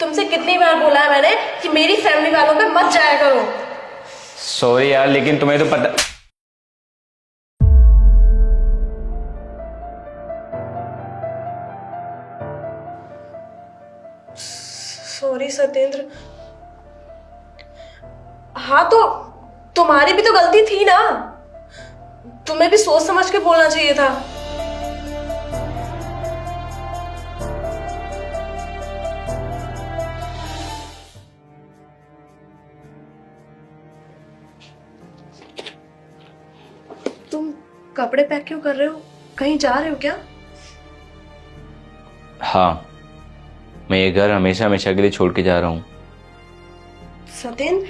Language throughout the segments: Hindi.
तुमसे कितनी बार बोला है मैंने कि मेरी फैमिली वालों पे मत जाया करो। सॉरी यार, लेकिन तुम्हें तो पता। सॉरी सत्येंद्र। हाँ तो तुम्हारी भी तो गलती थी ना, तुम्हें भी सोच समझ के बोलना चाहिए था। तुम कपड़े पैक क्यों कर रहे हो? कहीं जा रहे हो क्या? हाँ, मैं ये घर हमेशा हमेशा के लिए छोड़ के जा रहा हूँ। सत्येंद्र,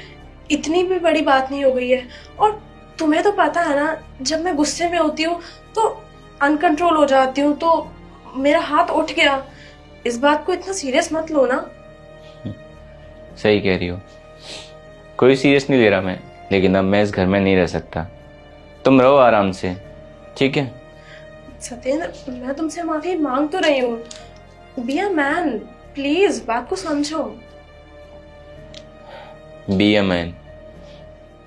इतनी भी बड़ी बात नहीं हो गई है। और तुम्हें तो पता है ना, जब मैं गुस्से में होती हूँ तो अनकंट्रोल हो जाती हूँ, तो मेरा हाथ उठ गया। इस बात को इतना सीरियस मत लो ना। सही कह रही हो, कोई सीरियस नहीं ले रहा मैं, लेकिन अब मैं इस घर में नहीं रह सकता। तुम रहो आराम से, ठीक है? सत्येंद्र, मैं तुमसे माफी मांग तो रही हूँ। बी अ मैन, प्लीज बात को समझो। बी अ मैन,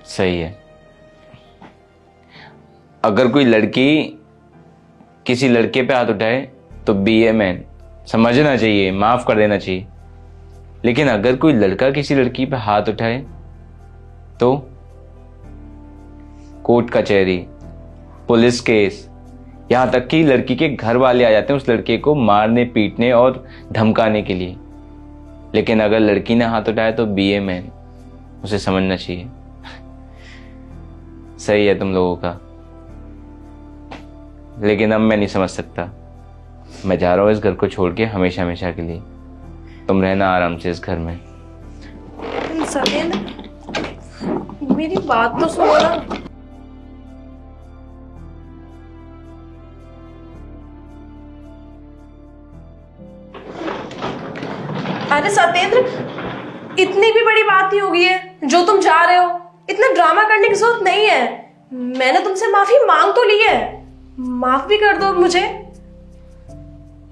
सही है। अगर कोई लड़की किसी लड़के पे हाथ उठाए तो बी ए मैन समझना चाहिए, माफ कर देना चाहिए। लेकिन अगर कोई लड़का किसी लड़की पे हाथ उठाए तो कोर्ट कचहरी, पुलिस केस, यहां तक कि लड़की के घर वाले आ जाते हैं उस लड़के को मारने पीटने और धमकाने के लिए। लेकिन अगर लड़की ने हाथ उठाया तो बी ए मैन, उसे समझना चाहिए। सही है तुम लोगों का, लेकिन अब मैं नहीं समझ सकता। मैं जा रहा हूं इस घर को छोड़ के हमेशा हमेशा के लिए। तुम रहना आराम से इस घर में। सत्येंद्र, मेरी बात तो सुनो ना। अरे सत्येंद्र, इतनी भी बड़ी बात नहीं होगी है जो तुम जा रहे हो। इतना ड्रामा करने की जरूरत नहीं है। मैंने तुमसे माफी मांग तो ली है, माफ भी कर दो मुझे।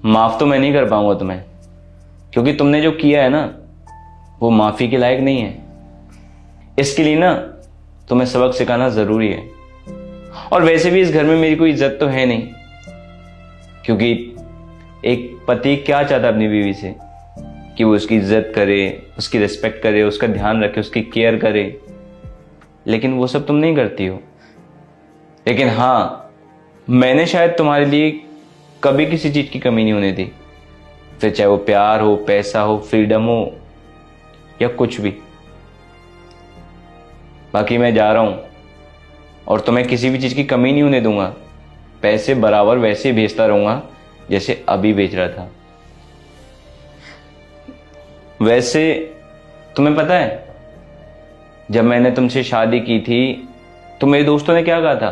माफ तो मैं नहीं कर पाऊंगा तुम्हें, क्योंकि तुमने जो किया है ना वो माफी के लायक नहीं है। इसके लिए ना तुम्हें सबक सिखाना जरूरी है। और वैसे भी इस घर में मेरी कोई इज्जत तो है नहीं, क्योंकि एक पति क्या चाहता है अपनी बीवी से कि वो उसकी इज्जत करे, उसकी रिस्पेक्ट करे, उसका ध्यान रखे, उसकी केयर करे। लेकिन वो सब तुम नहीं करती हो। लेकिन हाँ, मैंने शायद तुम्हारे लिए कभी किसी चीज की कमी नहीं होने दी, फिर चाहे वो प्यार हो, पैसा हो, फ्रीडम हो या कुछ भी। बाकी मैं जा रहा हूं और तुम्हें किसी भी चीज की कमी नहीं होने दूंगा। पैसे बराबर वैसे ही भेजता रहूंगा जैसे अभी भेज रहा था। वैसे तुम्हें पता है, जब मैंने तुमसे शादी की थी तो मेरे दोस्तों ने क्या कहा था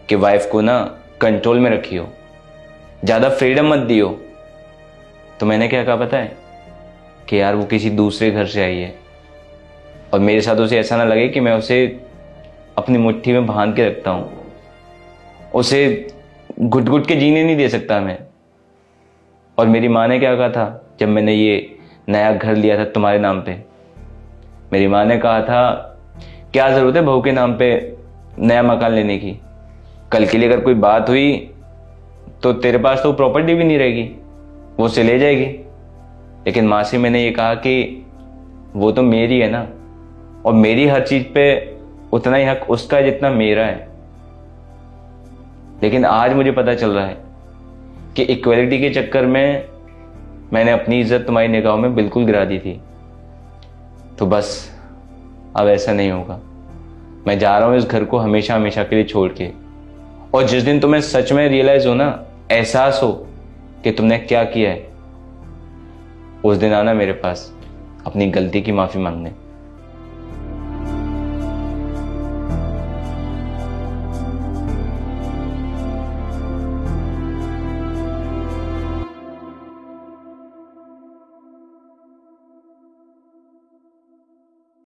कि वाइफ को ना कंट्रोल में रखियो, ज्यादा फ्रीडम मत दियो। तो मैंने क्या कहा पता है? कि यार वो किसी दूसरे घर से आई है और मेरे साथ उसे ऐसा ना लगे कि मैं उसे अपनी मुट्ठी में बांध के रखता हूं। उसे घुट घुट के जीने नहीं दे सकता मैं। और मेरी माँ ने क्या कहा था जब मैंने ये नया घर लिया था तुम्हारे नाम पे? मेरी माँ ने कहा था क्या जरूरत है बहू के नाम पे नया मकान लेने की? कल के लिए अगर कोई बात हुई तो तेरे पास तो प्रॉपर्टी भी नहीं रहेगी, वो उसे ले जाएगी। लेकिन माँ से मैंने ये कहा कि वो तो मेरी है ना, और मेरी हर चीज पे उतना ही हक उसका है जितना मेरा है। लेकिन आज मुझे पता चल रहा है कि इक्वलिटी के चक्कर में मैंने अपनी इज्जत तुम्हारी निगाहों में बिल्कुल गिरा दी थी। तो बस अब ऐसा नहीं होगा। मैं जा रहा हूं इस घर को हमेशा हमेशा के लिए छोड़ के। और जिस दिन तुम्हें सच में रियलाइज हो ना, एहसास हो कि तुमने क्या किया है, उस दिन आना मेरे पास अपनी गलती की माफी मांगने।